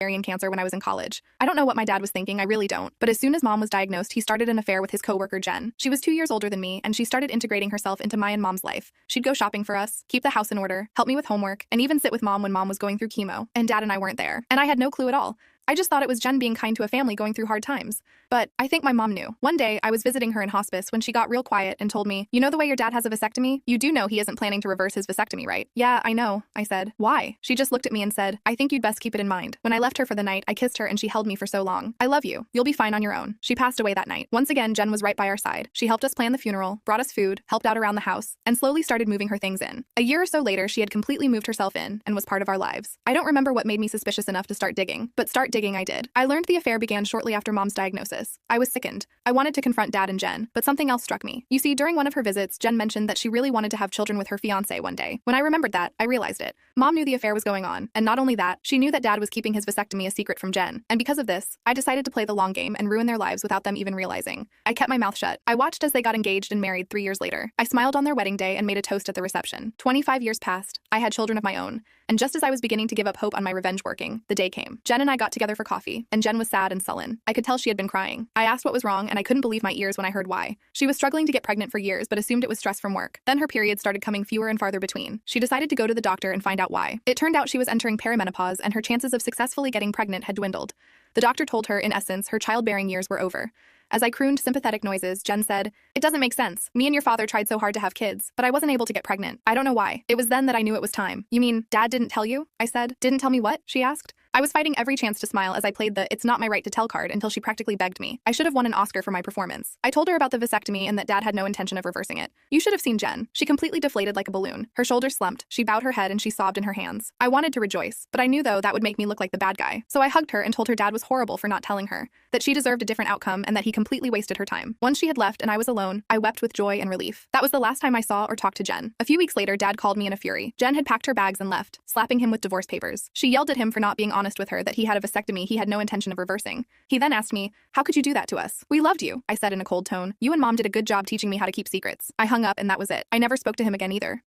ovarian cancer when I was in college. I don't know what my dad was thinking, I really don't. But as soon as mom was diagnosed, he started an affair with his coworker Jen. She was 2 years older than me, and she started integrating herself into my and mom's life. She'd go shopping for us, keep the house in order, help me with homework, and even sit with mom when mom was going through chemo, and dad and I weren't there. And I had no clue at all. I just thought it was Jen being kind to a family going through hard times. But I think my mom knew. One day, I was visiting her in hospice when she got real quiet and told me, "You know the way your dad has a vasectomy? You do know he isn't planning to reverse his vasectomy, right?" "Yeah, I know," I said. "Why?" She just looked at me and said, "I think you'd best keep it in mind." When I left her for the night, I kissed her and she held me for so long. "I love you. You'll be fine on your own." She passed away that night. Once again, Jen was right by our side. She helped us plan the funeral, brought us food, helped out around the house, and slowly started moving her things in. A year or so later, she had completely moved herself in and was part of our lives. I don't remember what made me suspicious enough to start digging, but start digging I did. I learned the affair began shortly after mom's diagnosis. I was sickened. I wanted to confront dad and Jen, but something else struck me. You see, during one of her visits, Jen mentioned that she really wanted to have children with her fiancé one day. When I remembered that, I realized it. Mom knew the affair was going on, and not only that, she knew that dad was keeping his vasectomy a secret from Jen. And because of this, I decided to play the long game and ruin their lives without them even realizing. I kept my mouth shut. I watched as they got engaged and married 3 years later. I smiled on their wedding day and made a toast at the reception. 25 years passed. I had children of my own. And just as I was beginning to give up hope on my revenge working, the day came. Jen and I got together for coffee, and Jen was sad and sullen. I could tell she had been crying. I asked what was wrong, and I couldn't believe my ears when I heard why. She was struggling to get pregnant for years, but assumed it was stress from work. Then her periods started coming fewer and farther between. She decided to go to the doctor and find out why. It turned out she was entering perimenopause, and her chances of successfully getting pregnant had dwindled. The doctor told her, in essence, her childbearing years were over. As I crooned sympathetic noises, Jen said, "It doesn't make sense. Me and your father tried so hard to have kids, but I wasn't able to get pregnant. I don't know why. It was then that I knew it was time." "You mean, dad didn't tell you?" I said. "Didn't tell me what?" she asked. I was fighting every chance to smile as I played the "it's not my right to tell" card until she practically begged me. I should have won an Oscar for my performance. I told her about the vasectomy and that dad had no intention of reversing it. You should have seen Jen. She completely deflated like a balloon. Her shoulders slumped, she bowed her head and she sobbed in her hands. I wanted to rejoice, but I knew though that would make me look like the bad guy. So I hugged her and told her dad was horrible for not telling her, that she deserved a different outcome and that he completely wasted her time. Once she had left and I was alone, I wept with joy and relief. That was the last time I saw or talked to Jen. A few weeks later, dad called me in a fury. Jen had packed her bags and left, slapping him with divorce papers. She yelled at him for not being honest with her that he had a vasectomy he had no intention of reversing. He then asked me, "How could you do that to us?" "We loved you," I said in a cold tone. "You and mom did a good job teaching me how to keep secrets." I hung up and that was it. I never spoke to him again either.